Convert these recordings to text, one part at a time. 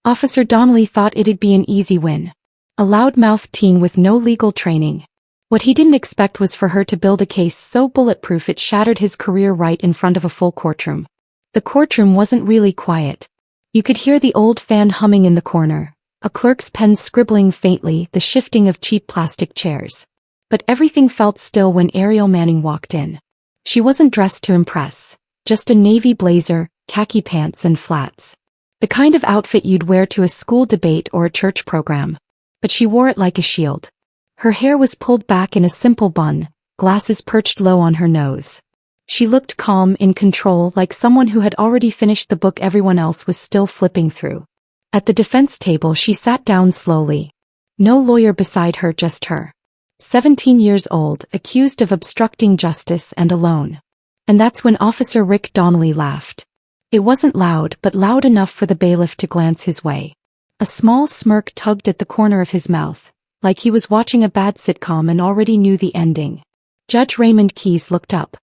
Officer Donnelly thought it'd be an easy win. A loud-mouthed teen with no legal training. What he didn't expect was for her to build a case so bulletproof it shattered his career right in front of a full courtroom. The courtroom wasn't really quiet. You could hear the old fan humming in the corner, a clerk's pen scribbling faintly, the shifting of cheap plastic chairs. But everything felt still when Ariel Manning walked in. She wasn't dressed to impress, just a navy blazer, khaki pants and flats. The kind of outfit you'd wear to a school debate or a church program. But she wore it like a shield. Her hair was pulled back in a simple bun, glasses perched low on her nose. She looked calm, in control, like someone who had already finished the book everyone else was still flipping through. At the defense table she sat down slowly. No lawyer beside her, just her. 17 years old, accused of obstructing justice and alone. And that's when Officer Rick Donnelly laughed. It wasn't loud, but loud enough for the bailiff to glance his way. A small smirk tugged at the corner of his mouth, like he was watching a bad sitcom and already knew the ending. Judge Raymond Keyes looked up.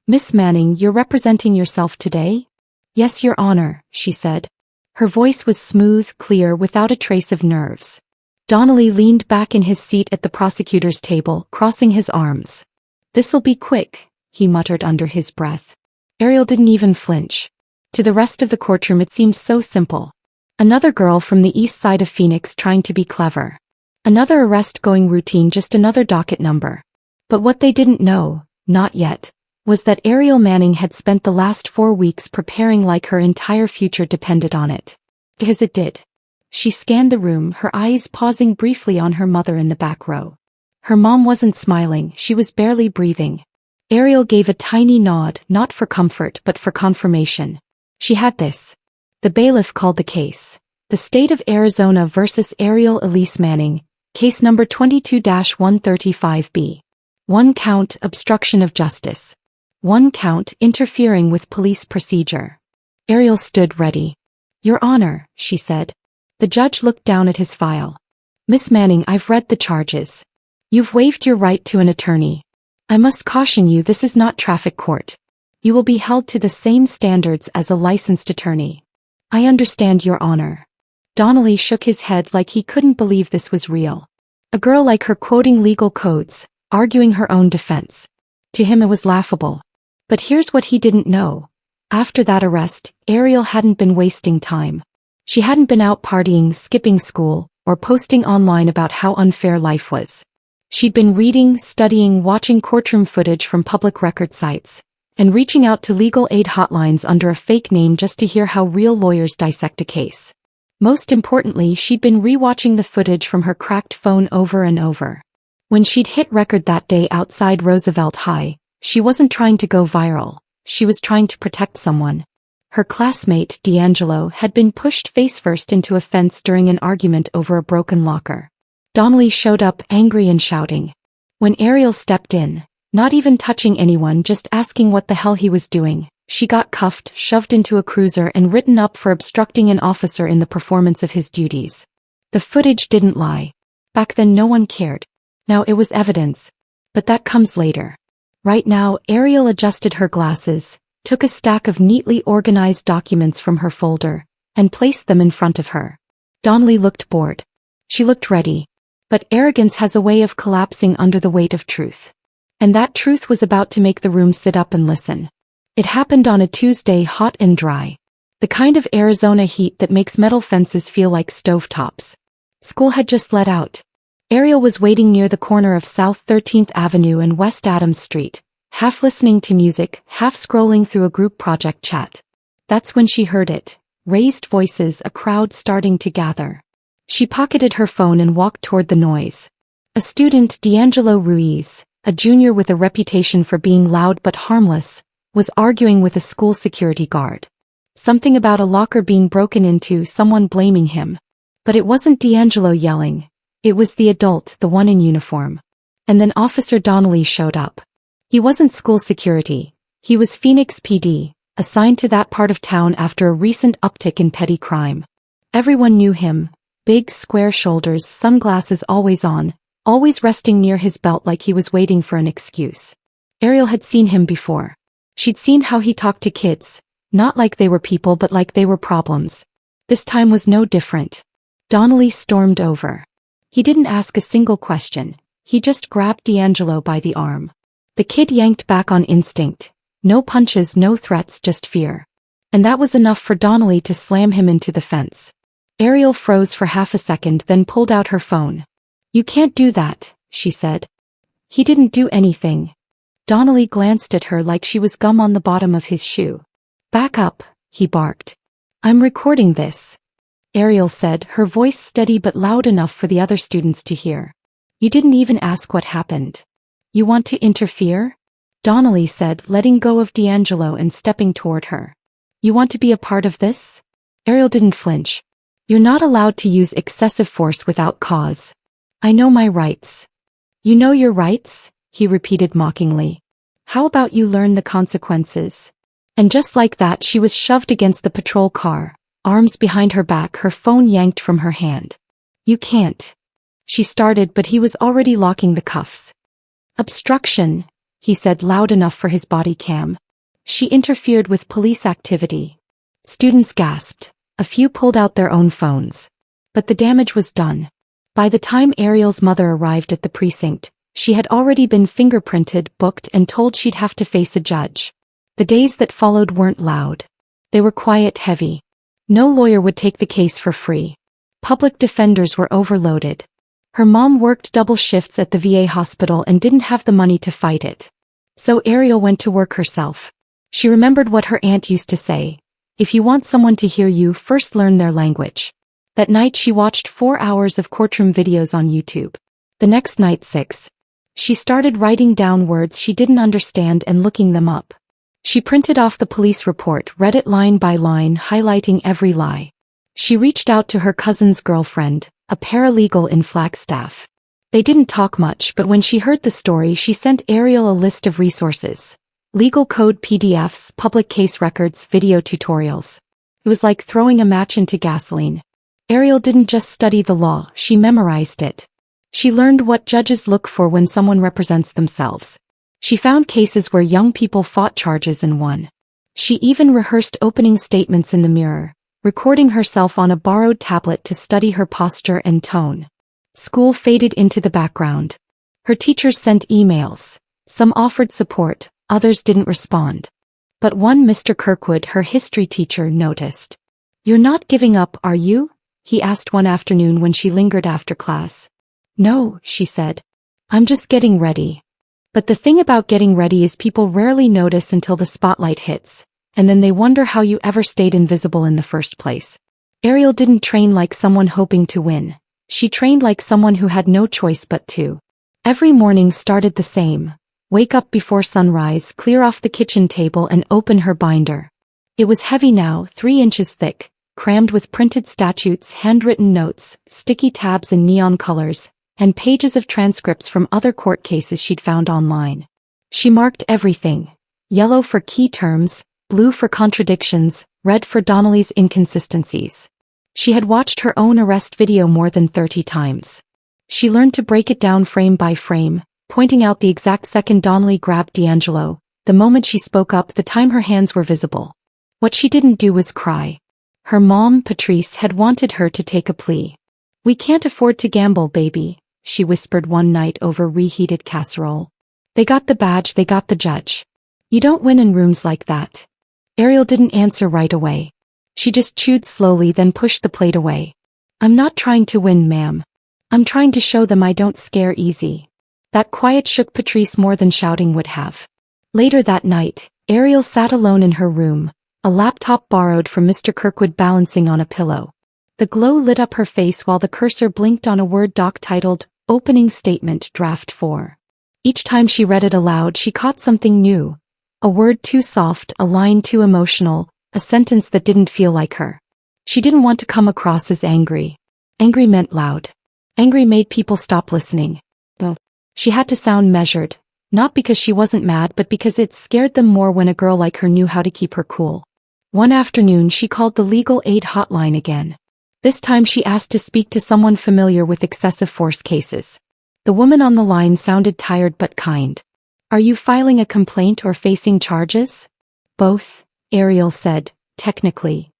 "Miss Manning, you're representing yourself today?" "Yes, Your Honor," she said. Her voice was smooth, clear, without a trace of nerves. Donnelly leaned back in his seat at the prosecutor's table, crossing his arms. "This'll be quick," he muttered under his breath. Ariel didn't even flinch. To the rest of the courtroom it seemed so simple. Another girl from the east side of Phoenix trying to be clever. Another arrest going routine, just another docket number. But what they didn't know, not yet, was that Ariel Manning had spent the last 4 weeks preparing like her entire future depended on it. Because it did. She scanned the room, her eyes pausing briefly on her mother in the back row. Her mom wasn't smiling, she was barely breathing. Ariel gave a tiny nod, not for comfort but for confirmation. She had this. The bailiff called the case. The State of Arizona versus Ariel Elise Manning, case number 22-135B. 1 count, obstruction of justice. 1 count, interfering with police procedure. Ariel stood ready. "Your Honor," she said. The judge looked down at his file. "Miss Manning, I've read the charges. You've waived your right to an attorney. I must caution you, this is not traffic court. You will be held to the same standards as a licensed attorney." "I understand, Your Honor." Donnelly shook his head like he couldn't believe this was real. A girl like her quoting legal codes, arguing her own defense. To him it was laughable. But here's what he didn't know. After that arrest, Ariel hadn't been wasting time. She hadn't been out partying, skipping school, or posting online about how unfair life was. She'd been reading, studying, watching courtroom footage from public record sites, and reaching out to legal aid hotlines under a fake name just to hear how real lawyers dissect a case. Most importantly, she'd been rewatching the footage from her cracked phone over and over. When she'd hit record that day outside Roosevelt High, she wasn't trying to go viral, she was trying to protect someone. Her classmate, D'Angelo, had been pushed face-first into a fence during an argument over a broken locker. Donnelly showed up, angry and shouting. When Ariel stepped in, not even touching anyone, just asking what the hell he was doing, she got cuffed, shoved into a cruiser and written up for obstructing an officer in the performance of his duties. The footage didn't lie. Back then no one cared. Now it was evidence. But that comes later. Right now, Ariel adjusted her glasses, took a stack of neatly organized documents from her folder, and placed them in front of her. Donnelly looked bored. She looked ready. But arrogance has a way of collapsing under the weight of truth. And that truth was about to make the room sit up and listen. It happened on a Tuesday, hot and dry. The kind of Arizona heat that makes metal fences feel like stovetops. School had just let out. Ariel was waiting near the corner of South 13th Avenue and West Adams Street, half listening to music, half scrolling through a group project chat. That's when she heard it. Raised voices, a crowd starting to gather. She pocketed her phone and walked toward the noise. A student, D'Angelo Ruiz, a junior with a reputation for being loud but harmless, was arguing with a school security guard. Something about a locker being broken into, someone blaming him. But it wasn't D'Angelo yelling. It was the adult, the one in uniform. And then Officer Donnelly showed up. He wasn't school security. He was Phoenix PD, assigned to that part of town after a recent uptick in petty crime. Everyone knew him. Big square shoulders, sunglasses always on, always resting near his belt like he was waiting for an excuse. Ariel had seen him before. She'd seen how he talked to kids, not like they were people but like they were problems. This time was no different. Donnelly stormed over. He didn't ask a single question. He just grabbed D'Angelo by the arm. The kid yanked back on instinct. No punches, no threats, just fear. And that was enough for Donnelly to slam him into the fence. Ariel froze for half a second, then pulled out her phone. "You can't do that," she said. "He didn't do anything." Donnelly glanced at her like she was gum on the bottom of his shoe. "Back up," he barked. "I'm recording this," Ariel said, her voice steady but loud enough for the other students to hear. "You didn't even ask what happened. You want to interfere?" Donnelly said, letting go of D'Angelo and stepping toward her. "You want to be a part of this?" Ariel didn't flinch. "You're not allowed to use excessive force without cause. I know my rights." "You know your rights?" he repeated mockingly. "How about you learn the consequences?" And just like that, she was shoved against the patrol car, arms behind her back, her phone yanked from her hand. "You can't." She started, but he was already locking the cuffs. "Obstruction," he said loud enough for his body cam. "She interfered with police activity." Students gasped. A few pulled out their own phones. But the damage was done. By the time Ariel's mother arrived at the precinct, she had already been fingerprinted, booked, and told she'd have to face a judge. The days that followed weren't loud. They were quiet, heavy. No lawyer would take the case for free. Public defenders were overloaded. Her mom worked double shifts at the VA hospital and didn't have the money to fight it. So Ariel went to work herself. She remembered what her aunt used to say: "If you want someone to hear you, first learn their language." That night she watched 4 hours of courtroom videos on YouTube. The next night 6. She started writing down words she didn't understand and looking them up. She printed off the police report, read it line by line, highlighting every lie. She reached out to her cousin's girlfriend, a paralegal in Flagstaff. They didn't talk much, but when she heard the story, she sent Ariel a list of resources: legal code PDFs, public case records, video tutorials. It was like throwing a match into gasoline. Ariel didn't just study the law, she memorized it. She learned what judges look for when someone represents themselves. She found cases where young people fought charges and won. She even rehearsed opening statements in the mirror, recording herself on a borrowed tablet to study her posture and tone. School faded into the background. Her teachers sent emails. Some offered support, others didn't respond. But one, Mr. Kirkwood, her history teacher, noticed. "You're not giving up, are you?" he asked one afternoon when she lingered after class. "No," she said. "I'm just getting ready." But the thing about getting ready is people rarely notice until the spotlight hits, and then they wonder how you ever stayed invisible in the first place. Ariel didn't train like someone hoping to win. She trained like someone who had no choice but to. Every morning started the same. Wake up before sunrise, clear off the kitchen table and open her binder. It was heavy now, 3 inches thick, crammed with printed statutes, handwritten notes, sticky tabs in neon colors, and pages of transcripts from other court cases she'd found online. She marked everything: yellow for key terms, blue for contradictions, red for Donnelly's inconsistencies. She had watched her own arrest video more than 30 times. She learned to break it down frame by frame, pointing out the exact second Donnelly grabbed D'Angelo, the moment she spoke up, the time her hands were visible. What she didn't do was cry. Her mom, Patrice, had wanted her to take a plea. "We can't afford to gamble, baby," she whispered one night over reheated casserole. "They got the badge, they got the judge. You don't win in rooms like that." Ariel didn't answer right away. She just chewed slowly, then pushed the plate away. "I'm not trying to win, ma'am. I'm trying to show them I don't scare easy." That quiet shook Patrice more than shouting would have. Later that night, Ariel sat alone in her room, a laptop borrowed from Mr. Kirkwood balancing on a pillow. The glow lit up her face while the cursor blinked on a Word doc titled, "Opening Statement, Draft 4." Each time she read it aloud, she caught something new. A word too soft, a line too emotional, a sentence that didn't feel like her. She didn't want to come across as angry. Angry meant loud. Angry made people stop listening. She had to sound measured, not because she wasn't mad but because it scared them more when a girl like her knew how to keep her cool. One afternoon she called the legal aid hotline again. This time she asked to speak to someone familiar with excessive force cases. The woman on the line sounded tired but kind. "Are you filing a complaint or facing charges?" "Both," Ariel said, technically.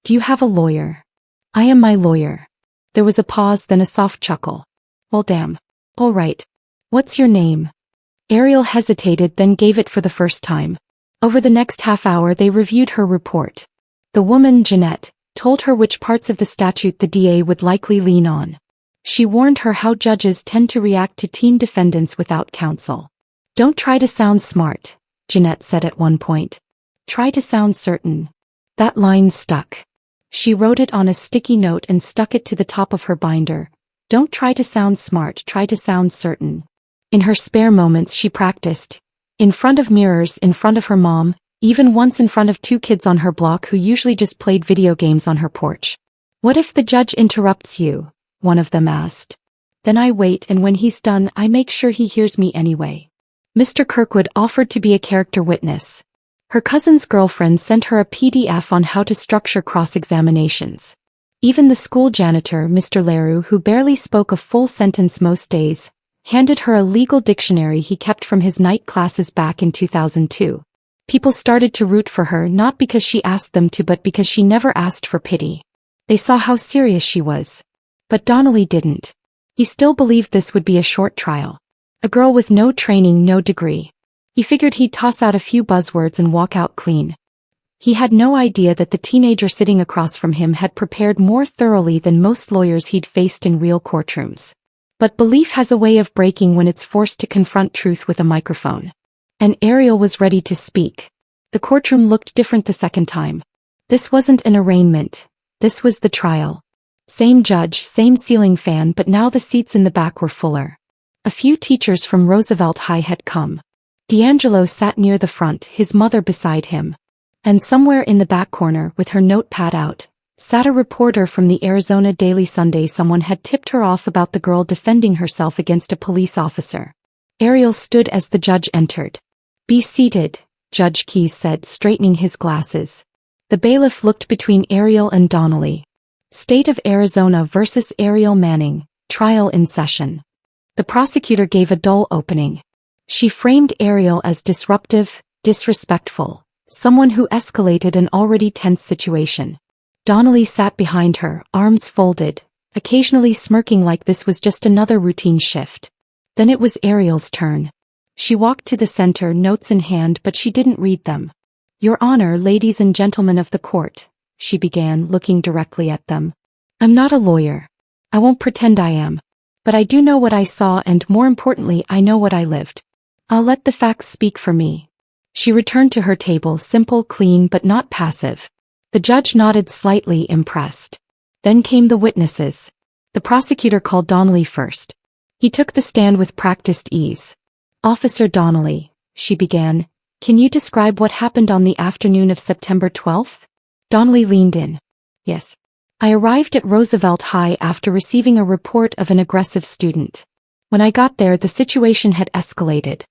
Do you have a lawyer? I am my lawyer. There was a pause, then a soft chuckle. Well, damn. All right. What's your name? Ariel hesitated, then gave it for the first time. Over the next half hour they reviewed her report. The woman, Jeanette, told her which parts of the statute the DA would likely lean on. She warned her how judges tend to react to teen defendants without counsel. Don't try to sound smart, Jeanette said at one point. Try to sound certain. That line stuck. She wrote it on a sticky note and stuck it to the top of her binder. Don't try to sound smart, try to sound certain. In her spare moments she practiced. In front of mirrors, in front of her mom, even once in front of 2 kids on her block who usually just played video games on her porch. What if the judge interrupts you? One of them asked. Then I wait, and when he's done I make sure he hears me anyway. Mr. Kirkwood offered to be a character witness. Her cousin's girlfriend sent her a PDF on how to structure cross-examinations. Even the school janitor, Mr. Leroux, who barely spoke a full sentence most days, handed her a legal dictionary he kept from his night classes back in 2002. People started to root for her not because she asked them to but because she never asked for pity. They saw how serious she was. But Donnelly didn't. He still believed this would be a short trial. A girl with no training, no degree. He figured he'd toss out a few buzzwords and walk out clean. He had no idea that the teenager sitting across from him had prepared more thoroughly than most lawyers he'd faced in real courtrooms. But belief has a way of breaking when it's forced to confront truth with a microphone. And Ariel was ready to speak. The courtroom looked different the second time. This wasn't an arraignment. This was the trial. Same judge, same ceiling fan, but now the seats in the back were fuller. A few teachers from Roosevelt High had come. D'Angelo sat near the front, his mother beside him. And somewhere in the back corner, with her notepad out, sat a reporter from the Arizona Daily Sunday. Someone had tipped her off about the girl defending herself against a police officer. Ariel stood as the judge entered. Be seated, Judge Keyes said, straightening his glasses. The bailiff looked between Ariel and Donnelly. State of Arizona versus Ariel Manning, trial in session. The prosecutor gave a dull opening. She framed Ariel as disruptive, disrespectful, someone who escalated an already tense situation. Donnelly sat behind her, arms folded, occasionally smirking like this was just another routine shift. Then it was Ariel's turn. She walked to the center, notes in hand, but she didn't read them. Your Honor, ladies and gentlemen of the court, she began, looking directly at them. I'm not a lawyer. I won't pretend I am. But I do know what I saw, and more importantly, I know what I lived. I'll let the facts speak for me. She returned to her table, simple, clean, but not passive. The judge nodded, slightly impressed. Then came the witnesses. The prosecutor called Donnelly first. He took the stand with practiced ease. Officer Donnelly, she began, can you describe what happened on the afternoon of September 12th? Donnelly leaned in. Yes. I arrived at Roosevelt High after receiving a report of an aggressive student. When I got there, the situation had escalated.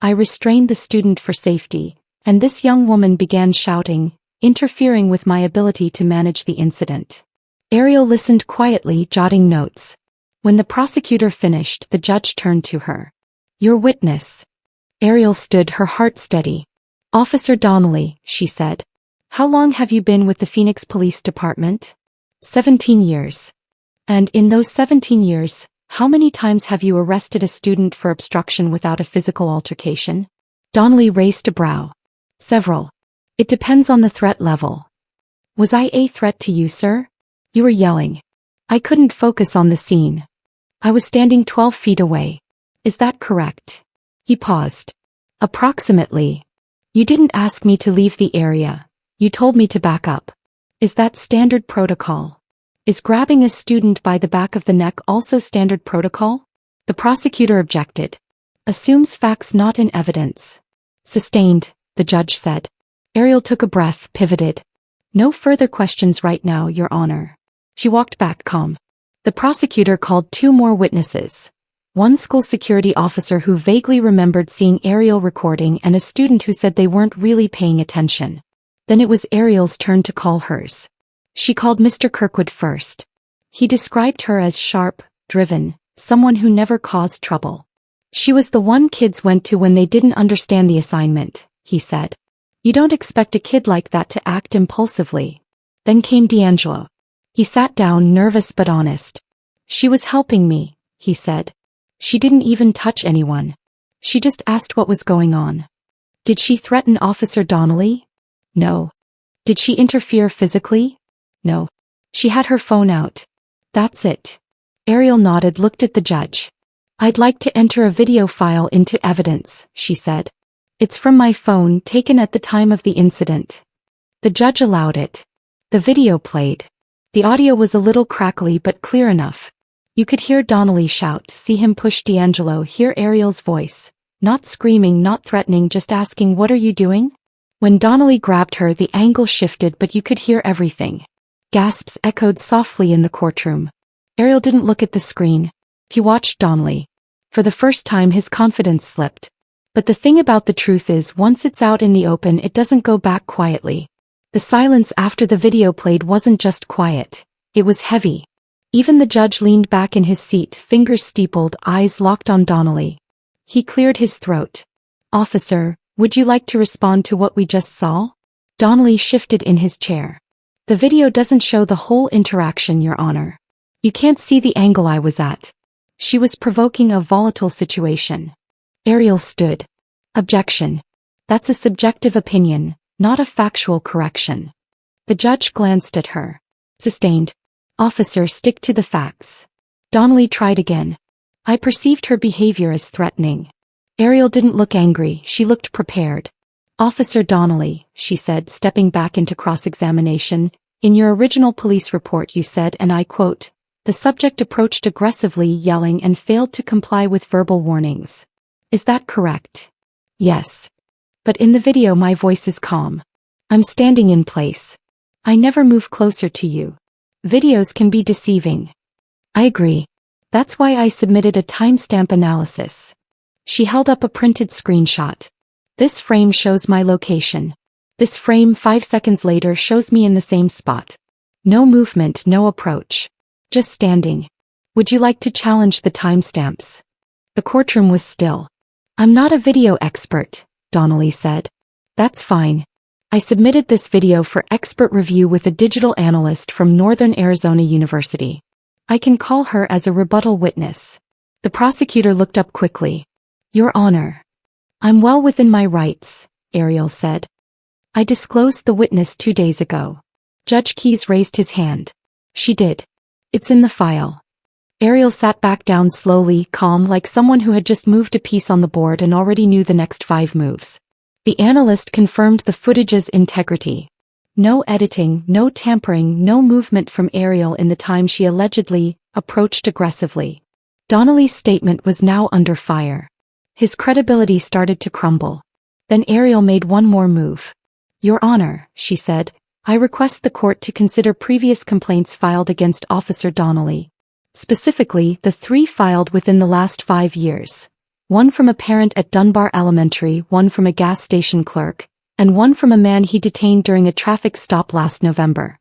I restrained the student for safety, and this young woman began shouting, interfering with my ability to manage the incident. Ariel listened quietly, jotting notes. When the prosecutor finished, the judge turned to her. Your witness. Ariel stood, her heart steady. Officer Donnelly, she said. How long have you been with the Phoenix Police Department? 17 years. And in those 17 years, how many times have you arrested a student for obstruction without a physical altercation? Donnelly raised a brow. Several. It depends on the threat level. Was I a threat to you, sir? You were yelling. I couldn't focus on the scene. I was standing 12 feet away. Is that correct? He paused. Approximately. You didn't ask me to leave the area. You told me to back up. Is that standard protocol? Is grabbing a student by the back of the neck also standard protocol? The prosecutor objected. Assumes facts not in evidence. Sustained, the judge said. Ariel took a breath, pivoted. No further questions right now, Your Honor. She walked back calm. The prosecutor called 2 more witnesses. One school security officer who vaguely remembered seeing Ariel recording and a student who said they weren't really paying attention. Then it was Ariel's turn to call hers. She called Mr. Kirkwood first. He described her as sharp, driven, someone who never caused trouble. She was the one kids went to when they didn't understand the assignment, he said. You don't expect a kid like that to act impulsively. Then came D'Angelo. He sat down, nervous but honest. She was helping me, he said. She didn't even touch anyone. She just asked what was going on. Did she threaten Officer Donnelly? No. Did she interfere physically? No. She had her phone out. That's it. Ariel nodded, looked at the judge. I'd like to enter a video file into evidence, she said. It's from my phone, taken at the time of the incident. The judge allowed it. The video played. The audio was a little crackly but clear enough. You could hear Donnelly shout, see him push D'Angelo, hear Ariel's voice. Not screaming, not threatening, just asking, "What are you doing?" When Donnelly grabbed her, the angle shifted, but you could hear everything. Gasps echoed softly in the courtroom. Ariel didn't look at the screen. He watched Donnelly. For the first time, his confidence slipped. But the thing about the truth is, once it's out in the open, it doesn't go back quietly. The silence after the video played wasn't just quiet. It was heavy. Even the judge leaned back in his seat, fingers steepled, eyes locked on Donnelly. He cleared his throat. "Officer, would you like to respond to what we just saw?" Donnelly shifted in his chair. "The video doesn't show the whole interaction, Your Honor. You can't see the angle I was at. She was provoking a volatile situation." Ariel stood. "Objection. That's a subjective opinion, not a factual correction." The judge glanced at her. "Sustained. Officer, stick to the facts." Donnelly tried again. "I perceived her behavior as threatening." Ariel didn't look angry, she looked prepared. "Officer Donnelly," she said, stepping back into cross-examination, "in your original police report you said, and I quote, 'The subject approached aggressively, yelling, and failed to comply with verbal warnings.' Is that correct?" "Yes. But in the video my voice is calm. I'm standing in place. I never move closer to you. Videos can be deceiving." "I agree. That's why I submitted a timestamp analysis." She held up a printed screenshot. "This frame shows my location. This frame 5 seconds later shows me in the same spot. No movement, no approach. Just standing. Would you like to challenge the timestamps?" The courtroom was still. "I'm not a video expert," Donnelly said. "That's fine. I submitted this video for expert review with a digital analyst from Northern Arizona University. I can call her as a rebuttal witness." The prosecutor looked up quickly. "Your Honor." "I'm well within my rights," Ariel said. "I disclosed the witness 2 days ago." Judge Keyes raised his hand. "She did. It's in the file." Ariel sat back down slowly, calm, like someone who had just moved a piece on the board and already knew the next 5 moves. The analyst confirmed the footage's integrity. No editing, no tampering, no movement from Ariel in the time she allegedly approached aggressively. Donnelly's statement was now under fire. His credibility started to crumble. Then Ariel made one more move. "Your Honor," she said, "I request the court to consider previous complaints filed against Officer Donnelly. Specifically, the 3 filed within the last 5 years. One from a parent at Dunbar Elementary, one from a gas station clerk, and one from a man he detained during a traffic stop last November."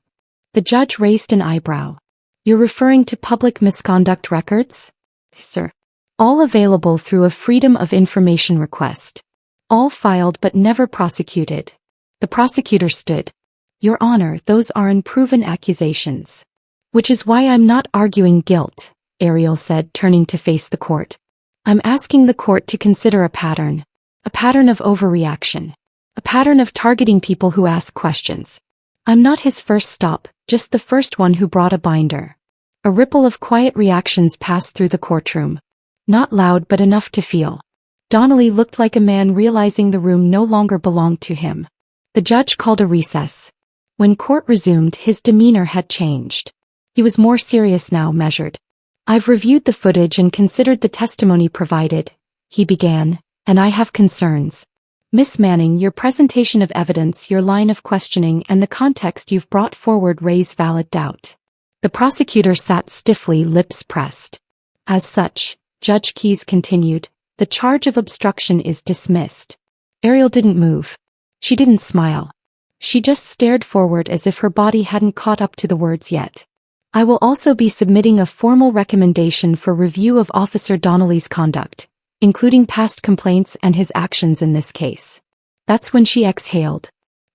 The judge raised an eyebrow. "You're referring to public misconduct records?" "Sir. All available through a Freedom of Information request. All filed but never prosecuted." The prosecutor stood. "Your Honor, those are unproven accusations." "Which is why I'm not arguing guilt," Ariel said, turning to face the court. "I'm asking the court to consider a pattern of overreaction, a pattern of targeting people who ask questions. I'm not his first stop, just the first one who brought a binder." A ripple of quiet reactions passed through the courtroom. Not loud but enough to feel. Donnelly looked like a man realizing the room no longer belonged to him. The judge called a recess. When court resumed, his demeanor had changed. He was more serious now, measured. "I've reviewed the footage and considered the testimony provided," he began, "and I have concerns. Miss Manning, your presentation of evidence, your line of questioning, and the context you've brought forward raise valid doubt." The prosecutor sat stiffly, lips pressed. "As such," Judge Keyes continued, "the charge of obstruction is dismissed." Ariel didn't move. She didn't smile. She just stared forward as if her body hadn't caught up to the words yet. "I will also be submitting a formal recommendation for review of Officer Donnelly's conduct, including past complaints and his actions in this case." That's when she exhaled.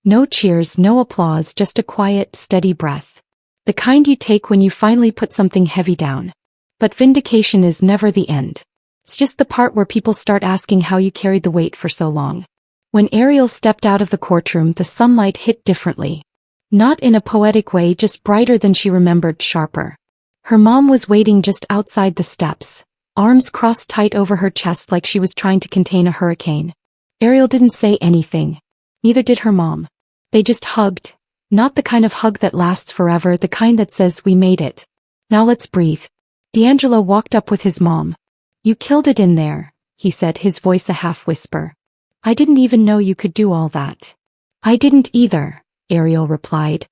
No cheers, no applause, just a quiet, steady breath. The kind you take when you finally put something heavy down. But vindication is never the end. It's just the part where people start asking how you carried the weight for so long. When Ariel stepped out of the courtroom, the sunlight hit differently. Not in a poetic way, just brighter than she remembered, sharper. Her mom was waiting just outside the steps, arms crossed tight over her chest like she was trying to contain a hurricane. Ariel didn't say anything. Neither did her mom. They just hugged. Not the kind of hug that lasts forever, the kind that says, "We made it. Now let's breathe." D'Angelo walked up with his mom. "You killed it in there," he said, his voice a half whisper. "I didn't even know you could do all that." "I didn't either," Ariel replied.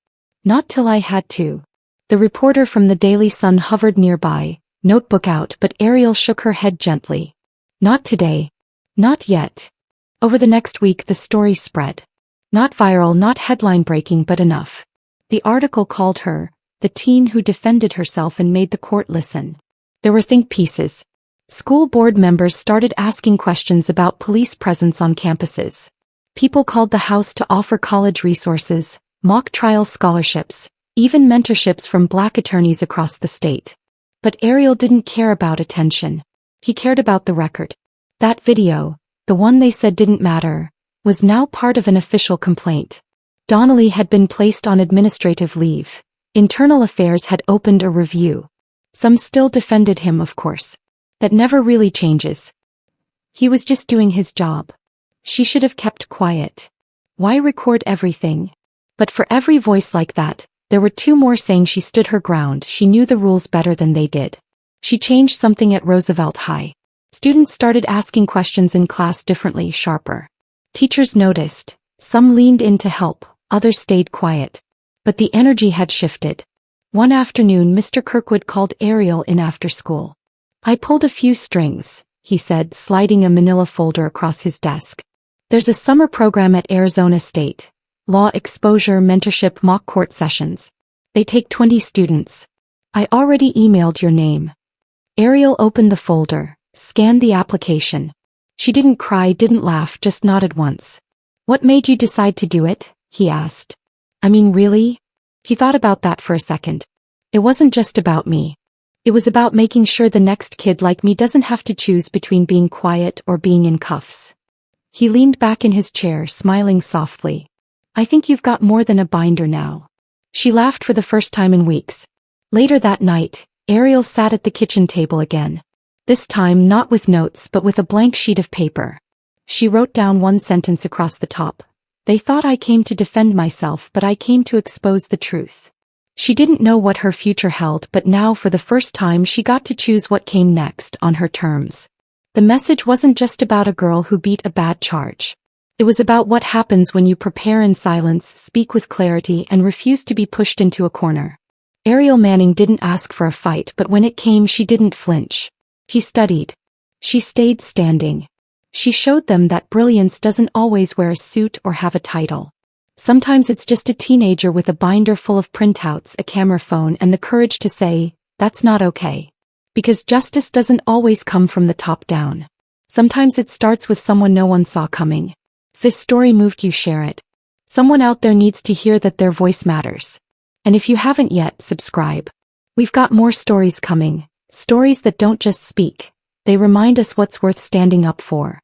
"Not till I had to." The reporter from the Daily Sun hovered nearby, notebook out, but Ariel shook her head gently. "Not today. Not yet." Over the next week the story spread. Not viral, not headline-breaking, but enough. The article called her, "the teen who defended herself and made the court listen." There were think pieces. School board members started asking questions about police presence on campuses. People called the House to offer college resources, mock trial scholarships, even mentorships from Black attorneys across the state. But Ariel didn't care about attention. He cared about the record. That video, the one they said didn't matter, was now part of an official complaint. Donnelly had been placed on administrative leave. Internal Affairs had opened a review. Some still defended him, of course. That never really changes. He was just doing his job. She should have kept quiet. Why record everything? But for every voice like that, there were two more saying she stood her ground. She knew the rules better than they did. She changed something at Roosevelt High. Students started asking questions in class differently, sharper. Teachers noticed. Some leaned in to help, others stayed quiet. But the energy had shifted. One afternoon, Mr. Kirkwood called Ariel in after school. "I pulled a few strings," he said, sliding a manila folder across his desk. "There's a summer program at Arizona State. Law exposure, mentorship, mock court sessions. They take 20 students. I already emailed your name." Ariel opened the folder, scanned the application. She didn't cry, didn't laugh, just nodded once. "What made you decide to do it?" he asked. "I mean, really?" He thought about that for a second. "It wasn't just about me. It was about making sure the next kid like me doesn't have to choose between being quiet or being in cuffs." He leaned back in his chair, smiling softly. "I think you've got more than a binder now." She laughed for the first time in weeks. Later that night, Ariel sat at the kitchen table again. This time not with notes but with a blank sheet of paper. She wrote down one sentence across the top. "They thought I came to defend myself, but I came to expose the truth." She didn't know what her future held, but now for the first time she got to choose what came next, on her terms. The message wasn't just about a girl who beat a bad charge. It was about what happens when you prepare in silence, speak with clarity, and refuse to be pushed into a corner. Ariel Manning didn't ask for a fight, but when it came she didn't flinch. She studied. She stayed standing. She showed them that brilliance doesn't always wear a suit or have a title. Sometimes it's just a teenager with a binder full of printouts, a camera phone, and the courage to say, "That's not okay." Because justice doesn't always come from the top down. Sometimes it starts with someone no one saw coming. If this story moved you, share it. Someone out there needs to hear that their voice matters. And if you haven't yet, subscribe. We've got more stories coming. Stories that don't just speak. They remind us what's worth standing up for.